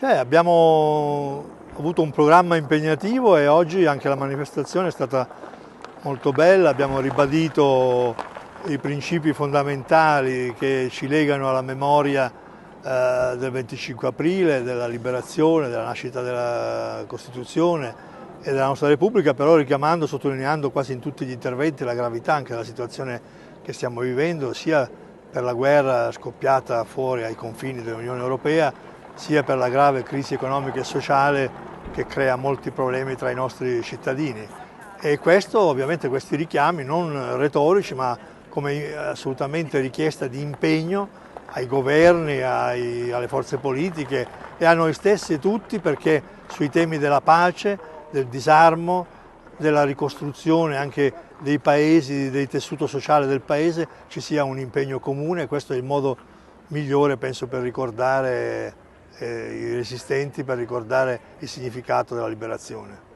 Abbiamo avuto un programma impegnativo e oggi anche la manifestazione è stata molto bella, abbiamo ribadito i principi fondamentali che ci legano alla memoria del 25 aprile, della liberazione, della nascita della Costituzione e della nostra Repubblica, però richiamando, sottolineando quasi in tutti gli interventi la gravità anche della situazione che stiamo vivendo, sia per la guerra scoppiata fuori ai confini dell'Unione Europea, sia per la grave crisi economica e sociale che crea molti problemi tra i nostri cittadini. E questo, ovviamente, questi richiami non retorici, ma come assolutamente richiesta di impegno ai governi, alle forze politiche e a noi stessi tutti, perché sui temi della pace, del disarmo, della ricostruzione anche dei paesi, del tessuto sociale del paese, ci sia un impegno comune. Questo è il modo migliore, penso, per ricordare i resistenti, per ricordare il significato della liberazione.